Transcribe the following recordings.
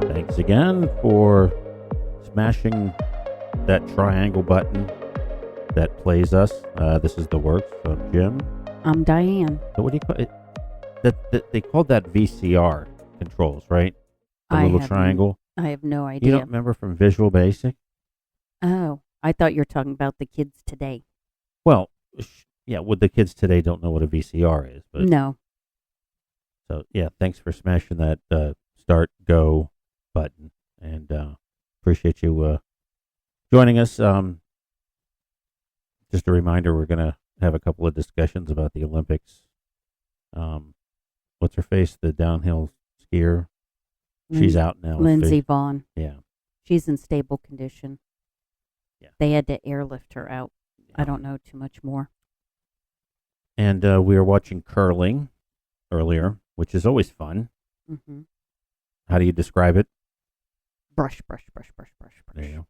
Thanks again for smashing that triangle button that plays us. This is The Works. I'm Jim. I'm Diane. So what do you call it? They called that VCR controls, right? The little triangle. I have no idea. You don't remember from Visual Basic? Oh, I thought you were talking about the kids today. Well, yeah, the kids today don't know what a VCR is. But No. So, yeah, thanks for smashing that start, go button. And appreciate you joining us. Just a reminder, we're going to have a couple of discussions about the Olympics. What's her face? The downhill skier. She's out now. Lindsey Vonn. Yeah. She's in stable condition. Yeah. They had to airlift her out. Yeah. I don't know too much more. And we were watching curling earlier, which is always fun. Mm-hmm. How do you describe it? Brush, brush, brush, brush, brush, brush. There you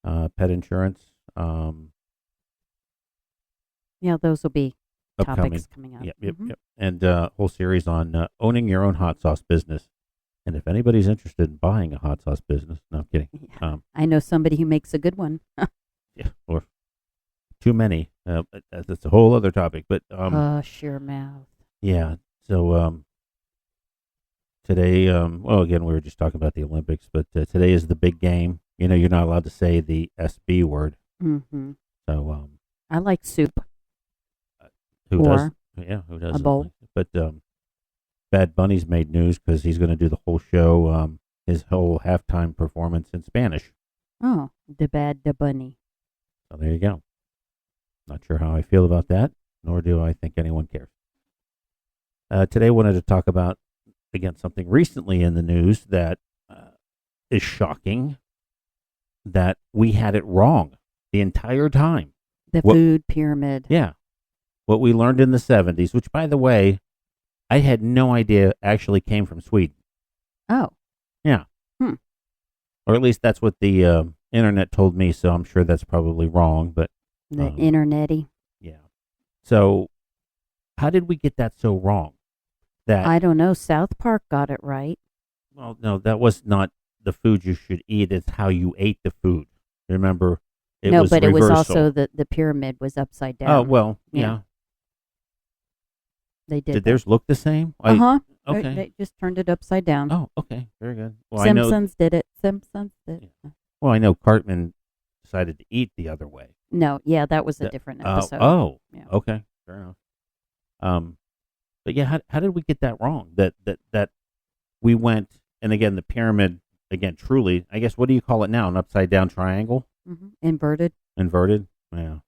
go. Pet insurance. Yeah, those will be upcoming. Topics coming up. Yep. And whole series on owning your own hot sauce business. And if anybody's interested in buying a hot sauce business, no, I'm kidding. Yeah. I know somebody who makes a good one. Yeah, or too many. That's a whole other topic. But sheer mouth. Yeah. So today, well, again, we were just talking about the Olympics, but today is the big game. You know, you're not allowed to say the SB word. Mm-hmm. So I like soup. Who does? Yeah, who doesn't? A bowl. But Bad Bunny's made news because he's going to do the whole show, his whole halftime performance in Spanish. Oh, the Bad Bunny. So there you go. Not sure how I feel about that, nor do I think anyone cares. Today I wanted to talk about, again, something recently in the news that is shocking, that we had it wrong the entire time. The food pyramid. Yeah. What we learned in the 70s, which, by the way, I had no idea actually came from Sweden. Oh. Yeah. Or at least that's what the internet told me, so I'm sure that's probably wrong. But the internet-y. Yeah. So how did we get that so wrong? That I don't know. South Park got it right. Well, no, that was not the food you should eat. It's how you ate the food. Remember? It was but reversal. It was also the pyramid was upside down. Oh, well, yeah. They did. Did theirs look the same? Okay. They just turned it upside down. Oh, okay. Very good. Well, Simpsons did it. Simpsons did it. Yeah. Well, I know Cartman decided to eat the other way. No, yeah, that was a different episode. Yeah. Okay. Fair enough. But yeah, how did we get that wrong? That we went, and again, the pyramid, again, truly, I guess, what do you call it now? An upside down triangle? Mm-hmm. Inverted. Yeah.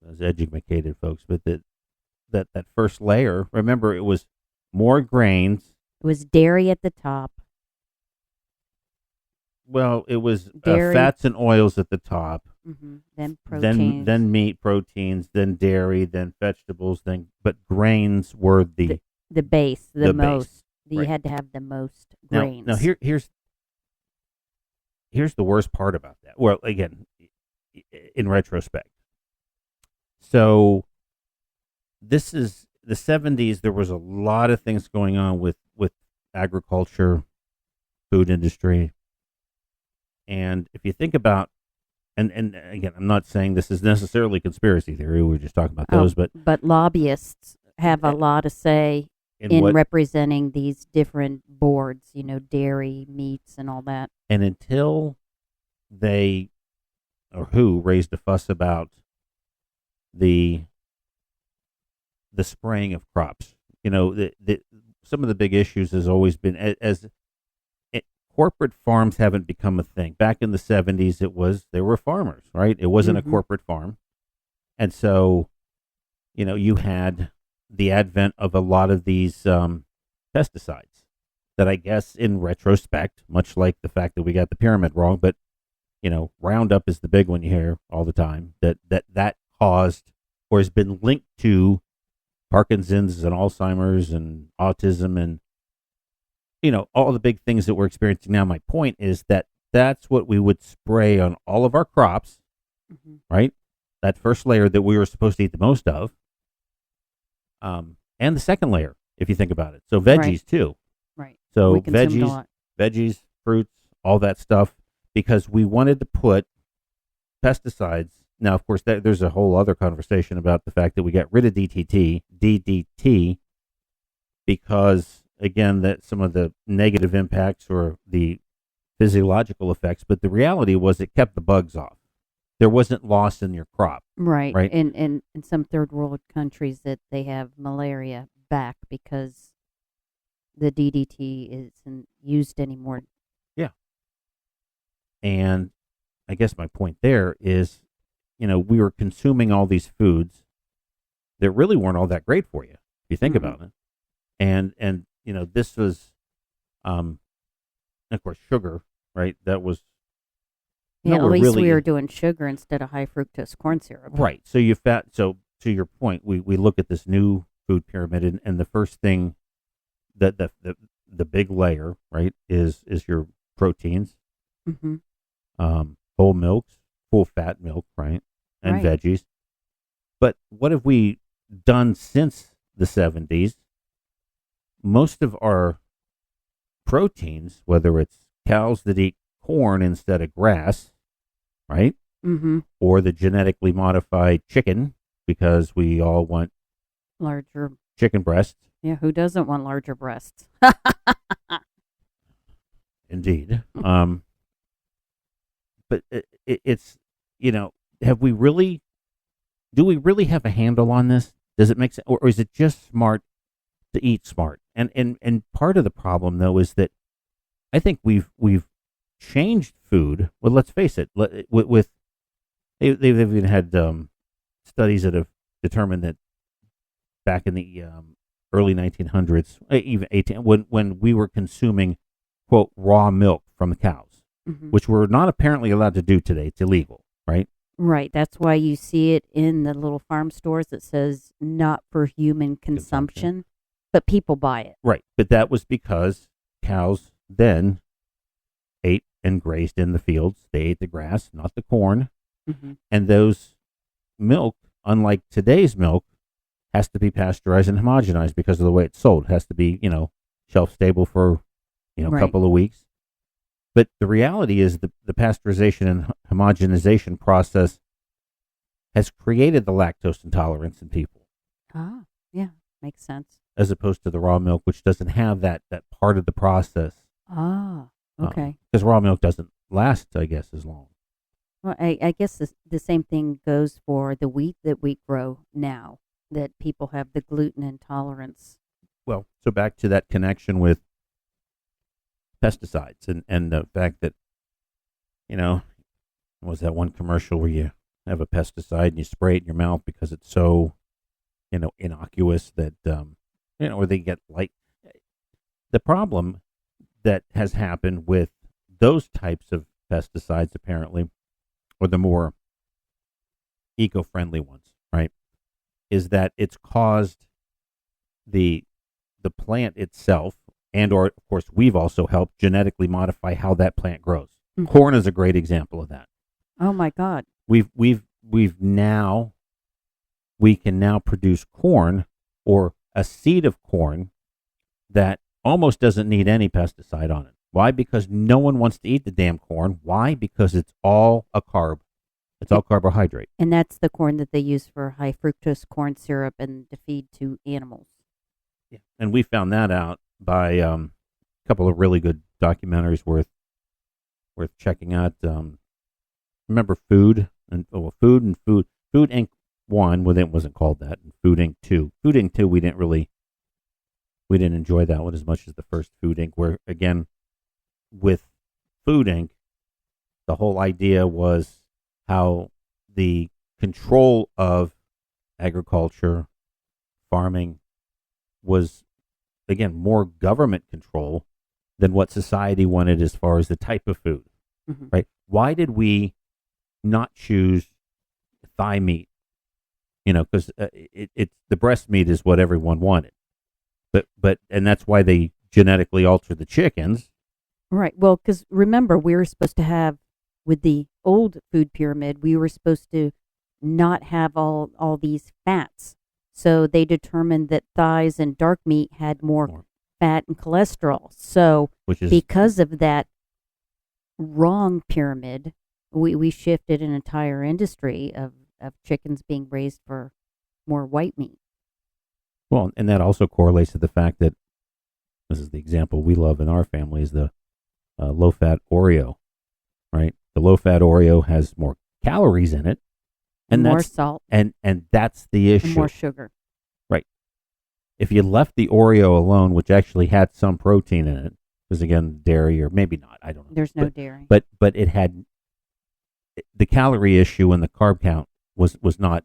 Those educated folks, but that first layer, remember, it was more grains. It was dairy at the top. Well, it was dairy. Fats and oils at the top. Mm-hmm. Then proteins. Then meat, proteins, then dairy, then vegetables, but grains were the base, the most. Base. You had to have the most grains. Now here's the worst part about that. Well, again, in retrospect. So this is the 70s. There was a lot of things going on with agriculture, food industry. And if you think about, and again, I'm not saying this is necessarily conspiracy theory. We were just talking about those, but lobbyists have a lot to say in representing these different boards, dairy, meats, and all that. And until they, or who, raised a fuss about the spraying of crops, some of the big issues has always been as corporate farms haven't become a thing. Back in the 70s, they were farmers, right? It wasn't a corporate farm. And so, you had the advent of a lot of these pesticides that I guess in retrospect, much like the fact that we got the pyramid wrong, but, Roundup is the big one you hear all the time, that caused or has been linked to Parkinson's and Alzheimer's and autism and, all the big things that we're experiencing now. My point is that's what we would spray on all of our crops, right? That first layer that we were supposed to eat the most of. And the second layer, if you think about it. So Right. veggies too. Right. So We consumed a veggies, lot. veggies, fruits, all that stuff, because we wanted to put pesticides. Now, of course, there's a whole other conversation about the fact that we got rid of DDT, because again, that some of the negative impacts or the physiological effects. But the reality was it kept the bugs off. There wasn't loss in your crop, Right. right? In some third world countries that they have malaria back because the DDT isn't used anymore. Yeah. And I guess my point there is, we were consuming all these foods that really weren't all that great for you, if you think Mm-mm. about it. And this was, of course, sugar, right? That was Yeah, at nowhere least we really were doing sugar instead of high fructose corn syrup. right. So to your point, we look at this new food pyramid, and the first thing that the big layer, right, is your proteins, Mm-hmm. whole milks, full fat milk, right, and Right. veggies. But what have we done since the 70s? Most of our proteins, whether it's cows that eat corn instead of grass, right, Mm-hmm. or the genetically modified chicken, because we all want Larger. chicken breasts. Yeah, who doesn't want larger breasts? Indeed. But it's, have we really, do we really have a handle on this? Does it make sense? Or is it just smart to eat smart? And part of the problem, though, is that I think we've changed food. Well, let's face it, they've even had studies that have determined that back in the early 1900s, even 18, when we were consuming, quote, raw milk from the cows, Mm-hmm. which we're not apparently allowed to do today. It's illegal, right? Right. That's why you see it in the little farm stores that says not for human consumption, but people buy it. Right. But that was because cows then ate and grazed in the fields. They ate the grass, not the corn. Mm-hmm. And those milk, unlike today's milk, has to be pasteurized and homogenized because of the way it's sold. It has to be, shelf stable for, a Right. couple of weeks. But the reality is the pasteurization and homogenization process has created the lactose intolerance in people, Ah, yeah, makes sense. as opposed to the raw milk, which doesn't have that part of the process. Ah, okay. Because raw milk doesn't last, I guess, as long. Well, I guess the same thing goes for the wheat that we grow now, that people have the gluten intolerance. Well, so back to that connection with pesticides and the fact that, was that one commercial where you have a pesticide and you spray it in your mouth because it's so, innocuous that, or they get light. The problem that has happened with those types of pesticides, apparently, or the more eco-friendly ones, right, is that it's caused the plant itself, and or of course we've also helped genetically modify how that plant grows. Mhm. Corn is a great example of that. Oh my God. We can now produce corn, or a seed of corn, that almost doesn't need any pesticide on it. Why? Because no one wants to eat the damn corn. Why? Because it's all a carb. It's all carbohydrate. And that's the corn that they use for high fructose corn syrup and to feed to animals. Yeah. And we found that out by a couple of really good documentaries worth checking out. Remember Food Inc. 1, well, it wasn't called that, and Food Inc. 2. Food Inc. 2, we didn't enjoy that one as much as the first Food Inc., where again with Food Inc., the whole idea was how the control of agriculture, farming, was again more government control than what society wanted as far as the type of food. Mm-hmm. Right? Why did we not choose thigh meat? Because it's the breast meat is what everyone wanted, but and that's why they genetically altered the chickens. Right. Well, because remember, we were supposed to have, with the old food pyramid, we were supposed to not have all these fats. So they determined that thighs and dark meat had more fat and cholesterol. So which is because of that wrong pyramid, we shifted an entire industry of chickens being raised for more white meat. well, and that also correlates to the fact that this is the example we love in our family is the low-fat Oreo, right? The low-fat Oreo has more calories in it, and more that's salt and that's the and issue, more sugar. right? If you left the Oreo alone, which actually had some protein in it, because again, dairy or maybe not, I don't know. There's no dairy. But it had the calorie issue and the carb count was not.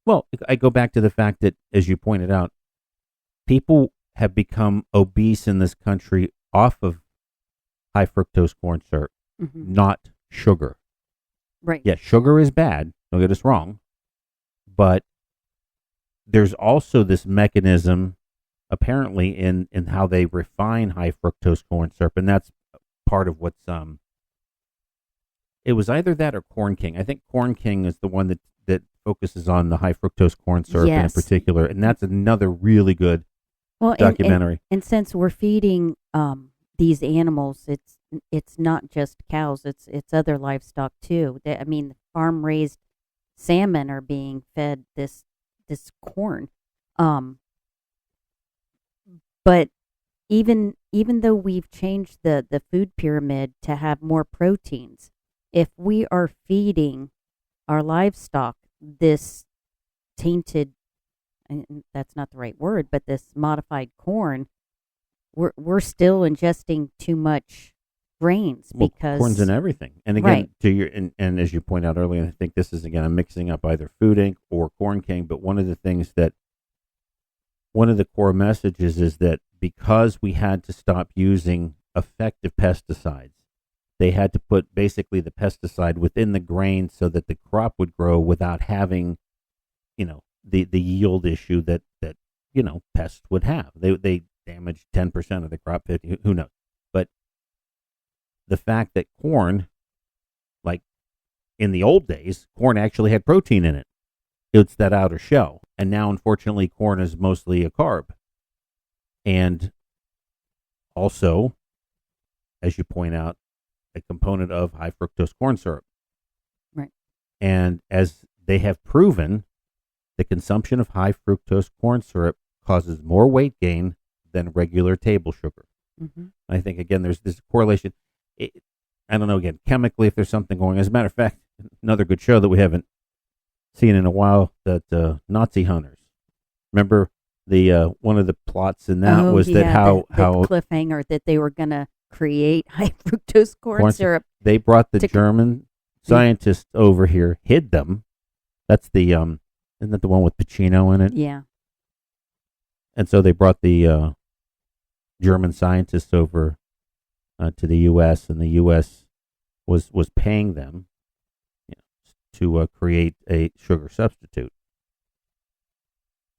Well, I go back to the fact that, as you pointed out, people have become obese in this country off of high fructose corn syrup, not sugar. Right. Yeah, sugar is bad. Don't get us wrong. But there's also this mechanism, apparently, in how they refine high fructose corn syrup, and that's part of what's it was either that or Corn King. I think Corn King is the one that focuses on the high fructose corn syrup in particular, and that's another really good documentary. And since we're feeding these animals, it's not just cows; it's other livestock too. I mean, farm raised salmon are being fed this corn, but even though we've changed the food pyramid to have more proteins, if we are feeding our livestock this tainted, and that's not the right word, but this modified corn, we're still ingesting too much grains because corn's in everything. And again, to your and as you point out earlier, I think this is again I'm mixing up either Food Inc. or Corn King, but one of the core messages is that because we had to stop using effective pesticides, they had to put basically the pesticide within the grain so that the crop would grow without having, the yield issue that pests would have. They damaged 10% of the crop. Who knows? But the fact that corn, like in the old days, corn actually had protein in it. It's that outer shell. And now, unfortunately, corn is mostly a carb. And also, as you point out, a component of high fructose corn syrup. Right. And as they have proven, the consumption of high fructose corn syrup causes more weight gain than regular table sugar. I think, again, there's this correlation. I don't know, again, chemically, if there's something going on. As a matter of fact, another good show that we haven't seen in a while, that Nazi Hunters. Remember the one of the plots in that was that how cliffhanger that they were going to create high fructose corn syrup. They brought the German scientists over here, hid them. That's the isn't that the one with Pacino in it? Yeah. And so they brought the German scientists over to the U.S. and the U.S. was paying them to create a sugar substitute.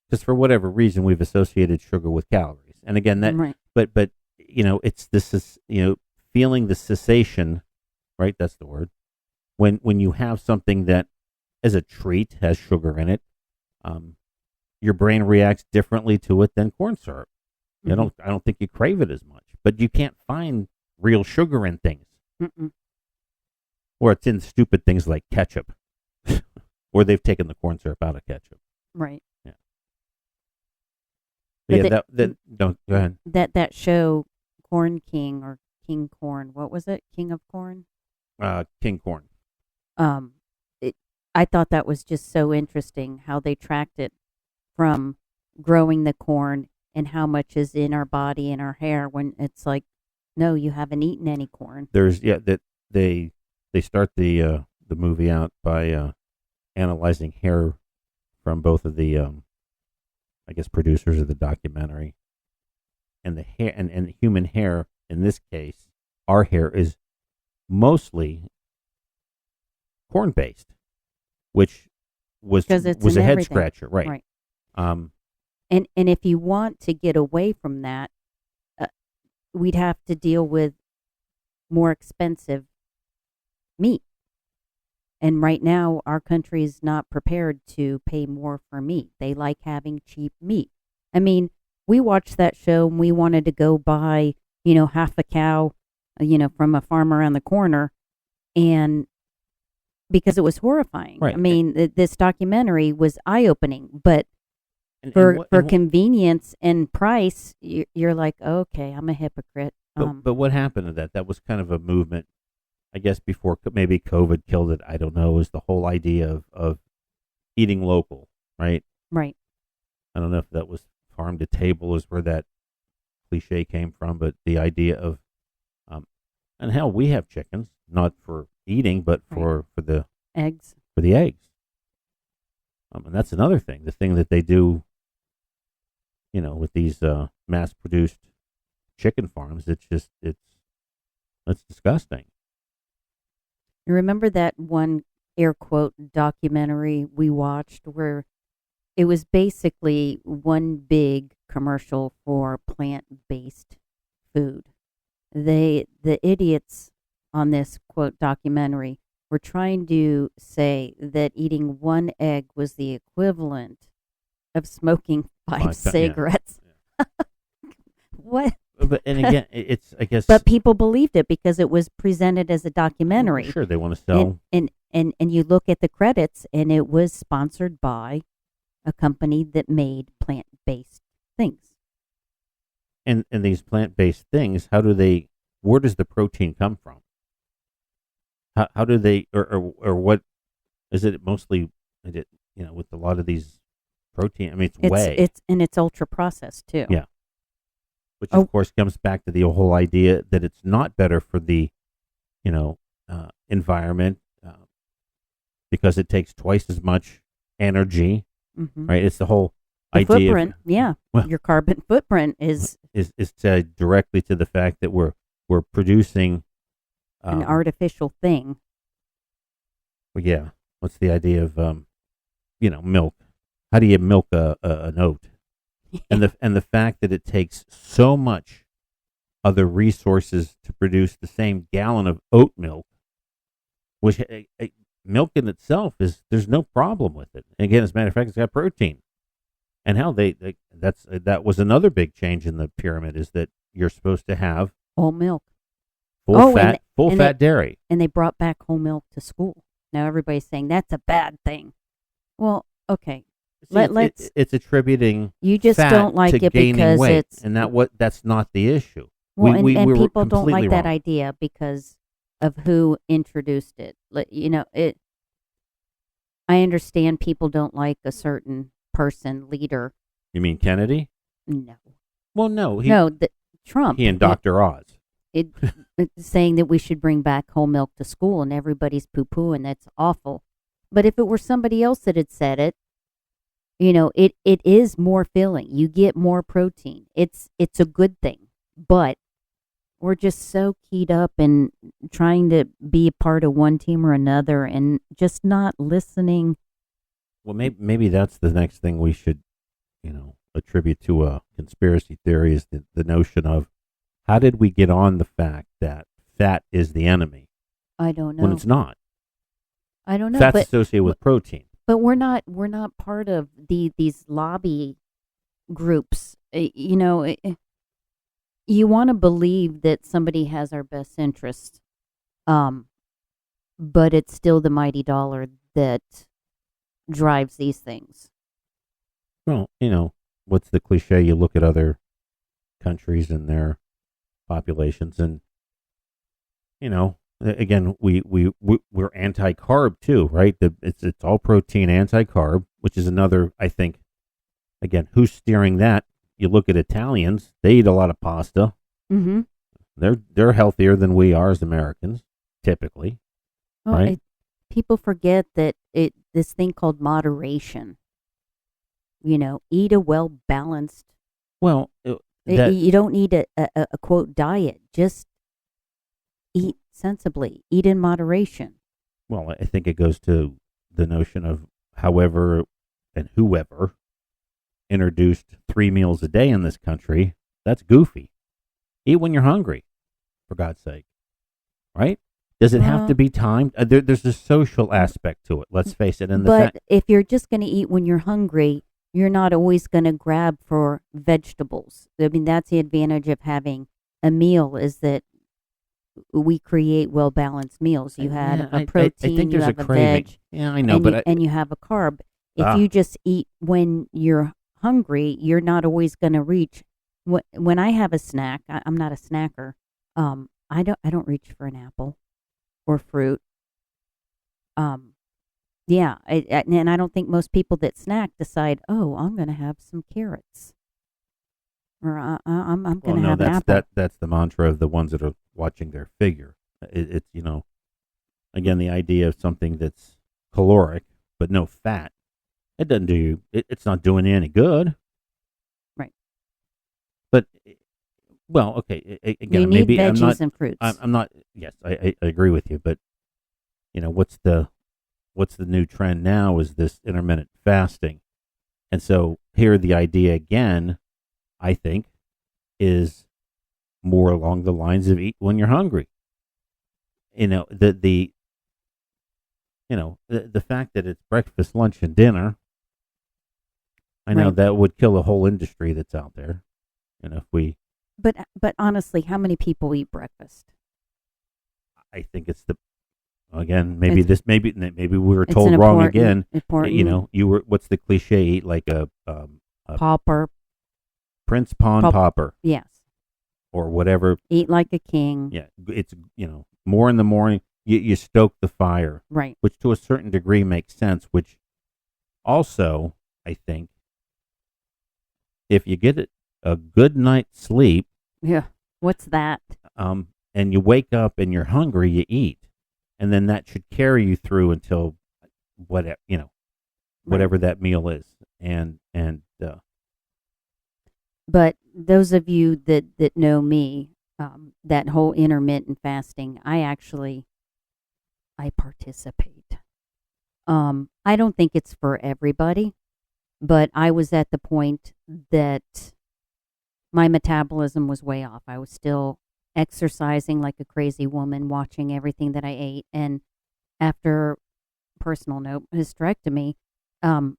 Because for whatever reason, we've associated sugar with calories. And again, that, right. but it's this is feeling the cessation, right? That's the word. When you have something that, as a treat, has sugar in it, your brain reacts differently to it than corn syrup. I don't think you crave it as much, but you can't find real sugar in things. Or it's in stupid things like ketchup, or they've taken the corn syrup out of ketchup. Right. Yeah. But go ahead. That show, Corn King or King Corn, what was it? King of Corn? King Corn. I thought that was just so interesting how they tracked it from growing the corn and how much is in our body and our hair, when it's like, no, you haven't eaten any corn. There's that they start the movie out by analyzing hair from both of the I guess producers of the documentary, and the hair and human hair in this case, our hair is mostly corn based, which was a head everything. scratcher, right? Right. And if you want to get away from that, we'd have to deal with more expensive meat. And right now, our country is not prepared to pay more for meat. They like having cheap meat. I mean, we watched that show and we wanted to go buy, half a cow, from a farm around the corner, and because it was horrifying. I Right. mean, this documentary was eye opening, but And for convenience and price, you're like, okay, I'm a hypocrite. but what happened to that? That was kind of a movement, I guess, before maybe COVID killed it. I don't know. Is the whole idea of eating local, right? Right. I don't know if that was farm to table is where that cliche came from, but the idea of, and hell, we have chickens not for eating, but for the Eggs. for the eggs. And that's another thing. The thing that they do, with these mass-produced chicken farms, it's disgusting. You remember that one air quote documentary we watched where it was basically one big commercial for plant-based food. The idiots on this quote documentary were trying to say that eating one egg was the equivalent of smoking five cigarettes. Yeah. What? But and again, it's I guess. But people believed it because it was presented as a documentary. Sure, they want to sell. And you look at the credits, and it was sponsored by a company that made plant-based things. And these plant-based things, where does the protein come from? How do they, or what is it mostly, with a lot of these protein, I mean, it's whey. It's ultra processed too. Yeah. Which of course comes back to the whole idea that it's not better for the, environment, because it takes twice as much energy, right? It's the whole idea. Footprint, your carbon footprint is tied directly to the fact that we're producing an artificial thing. Well, yeah. What's the idea of milk? How do you milk an oat? And the fact that it takes so much other resources to produce the same gallon of oat milk, which milk in itself there's no problem with it. And again, as a matter of fact, it's got protein. And how that was another big change in the pyramid, is that you're supposed to have whole milk, full fat dairy. And they brought back whole milk to school. Now everybody's saying that's a bad thing. Well, okay. It's attributing. You just fat don't like to it gaining because weight, it's and that's not the issue. Well, and we were people don't like that wrong. idea because of who introduced it. I understand people don't like a certain person, leader. You mean Kennedy? No. Well, no. Trump. He and Dr. Oz. It's saying that we should bring back whole milk to school, and everybody's poo-pooing. That's awful. But if it were somebody else that had said it, it is more filling. You get more protein. It's a good thing. But we're just so keyed up in trying to be a part of one team or another and just not listening. Well, maybe that's the next thing we should, attribute to a conspiracy theory, is the notion of, how did we get on the fact that fat is the enemy? I don't know. When it's not. I don't know. Fat's associated with protein. But we're not part of these lobby groups. You want to believe that somebody has our best interests, but it's still the mighty dollar that drives these things. Well, what's the cliche? You look at other countries and their populations, and again, we're anti-carb too, right? It's all protein, anti-carb, which is another, I think. Again, who's steering that? You look at Italians; they eat a lot of pasta. Mm-hmm. They're healthier than we are as Americans, typically. Well, right? People forget that this thing called moderation. Eat a well balanced. Well, you don't need a quote diet. Just eat sensibly. Eat in moderation. Well, I think it goes to the notion of however and whoever introduced 3 meals a day in this country. That's goofy. Eat when you're hungry, for God's sake. Right? Does it have to Well, be timed? There's a social aspect to it. Let's face it. And the but fact, if you're just going to eat when you're hungry, you're not always going to grab for vegetables. I mean, that's the advantage of having a meal is that we create well balanced meals. You had yeah, a I protein, think you there's a have a craving. veg, Yeah, I know, but and you have a carb. If ah, you just eat when you're hungry, you're not always going to reach. When I have a snack, I'm not a snacker. I don't reach for an apple or fruit. Um, yeah, and I don't think most people that snack decide, oh, I'm going to have some carrots or I'm well, going to no, have an apple. that's the mantra of the ones that are watching their figure. It's again the idea of something that's caloric but no fat. It doesn't do you. It's not doing you any good. Right. But well, okay. You Again, need maybe I'm not. veggies and fruits. I'm not. Yes, I agree with you. But what's the new trend now is this intermittent fasting, and so here the idea again, I think, is more along the lines of eat when you're hungry. The fact that it's breakfast, lunch, and dinner. I know Right. that would kill a whole industry that's out there. If we, But honestly, how many people eat breakfast? I think it's the again maybe It's this maybe we were it's an told wrong important again. important You were what's the cliche? Eat like a pauper. Prince Pawn Pop, Popper yes. or whatever. Eat like a king. Yeah, it's more in the morning. You stoke the fire, Right. which to a certain degree makes sense. Which also I think if you get a good night's sleep, Yeah. What's that? and you wake up and you're hungry, you eat, and then that should carry you through until whatever Right. whatever that meal is, and But those of you that know me, that whole intermittent fasting, I participate. I don't think it's for everybody, but I was at the point that my metabolism was way off. I was still exercising like a crazy woman, watching everything that I ate, and after personal note hysterectomy, um,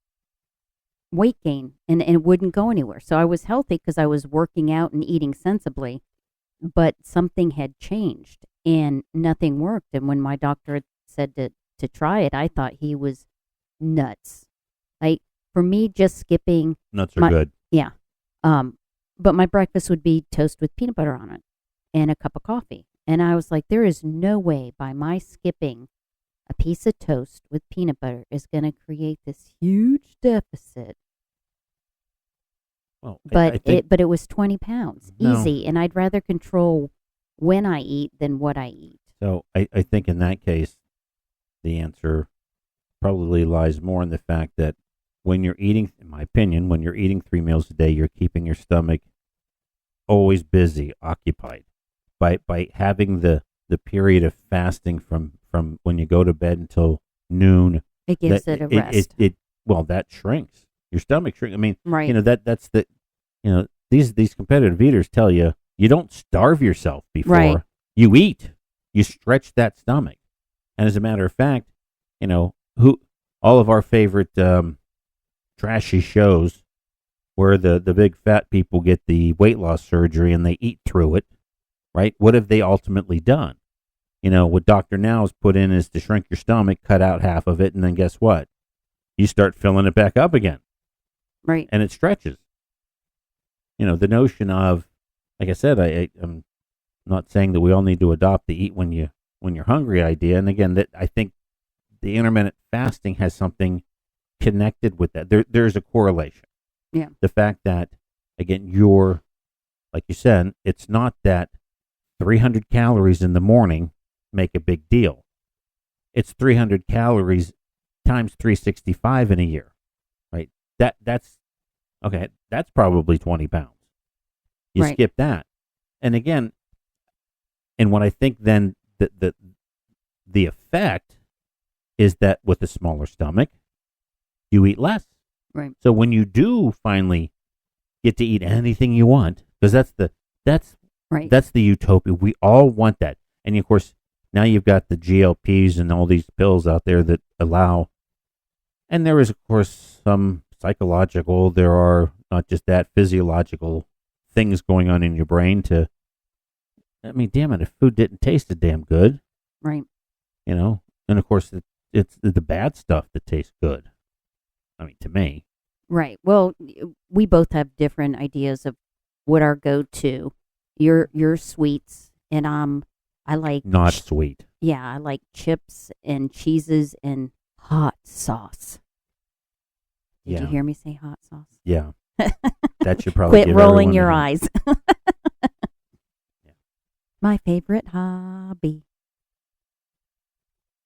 weight gain and it wouldn't go anywhere. So I was healthy because I was working out and eating sensibly, but something had changed and nothing worked. And when my doctor had said to try it, I thought he was nuts. Like for me, just skipping nuts are my good. yeah, but my breakfast would be toast with peanut butter on it and a cup of coffee. And I was like, there is no way by my skipping a piece of toast with peanut butter is going to create this huge deficit. Well, I But think it was 20 pounds no. easy, and I'd rather control when I eat than what I eat. So I think in that case, the answer probably lies more in the fact that when you're eating, in my opinion, when you're eating 3 meals a day, you're keeping your stomach always busy, occupied. By having the period of fasting from when you go to bed until noon, It gives it a rest. Well, that shrinks. Your stomach shrinks. I mean, Right. that's the these competitive eaters tell you you don't starve yourself before Right. you eat. You stretch that stomach. And as a matter of fact, who all of our favorite trashy shows where the big fat people get the weight loss surgery and they eat through it, right? What have they ultimately done? What Dr. Now's put in is to shrink your stomach, cut out half of it, and then guess what? You start filling it back up again, Right. and it stretches. The notion of, like I said, I'm not saying that we all need to adopt the eat when you're hungry idea. And again, that I think the intermittent fasting has something connected with that. There's a correlation. Yeah. The fact that, again, like you said, it's not that 300 calories in the morning make a big deal. It's 300 calories times 365 in a year, right? That's okay. That's probably 20 pounds. You Right. skip that. And again, and what I think then the effect is that with a smaller stomach, you eat less. Right. So when you do finally get to eat anything you want, because that's Right. the utopia. We all want that. And of course, Now you've got the GLPs and all these pills out there that allow, and there is, of course, some psychological, there are not just that, physiological things going on in your brain to, I mean, damn it, if food didn't taste damn good, Right. and of course, it's the bad stuff that tastes good. I mean, to me. Right. Well, we both have different ideas of what our go-to. You're sweets, and I like Not sweet. yeah, I like chips and cheeses and hot sauce. Did you Yeah. hear me say hot sauce? Yeah. That should probably Quit give rolling everyone your a- eyes. Yeah. My favorite hobby.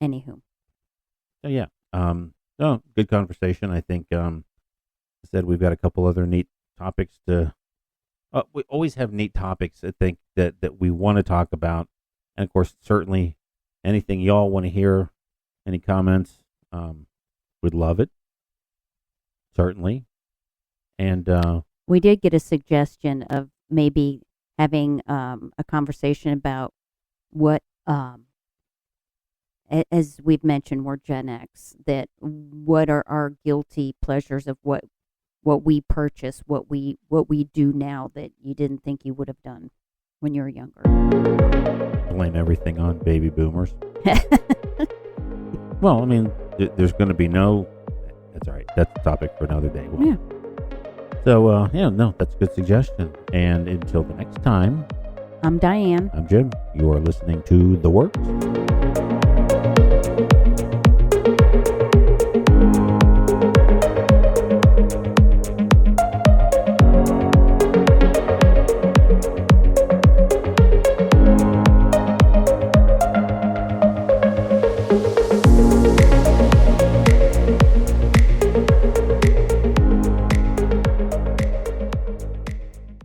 Anywho, So yeah. No, good conversation. I think I said we've got a couple other neat topics to we always have neat topics, I think, that we want to talk about. And of course, certainly anything y'all want to hear, any comments, we'd love it. Certainly. And we did get a suggestion of maybe having a conversation about what, as we've mentioned, we're Gen X, that what are our guilty pleasures of what we purchase, what we do now that you didn't think you would have done when you were younger. blame everything on baby boomers. Well, I mean, there's going to be no. That's all right. That's a topic for another day. Yeah. So, no, that's a good suggestion. And until the next time, I'm Diane. I'm Jim. You are listening to The Works.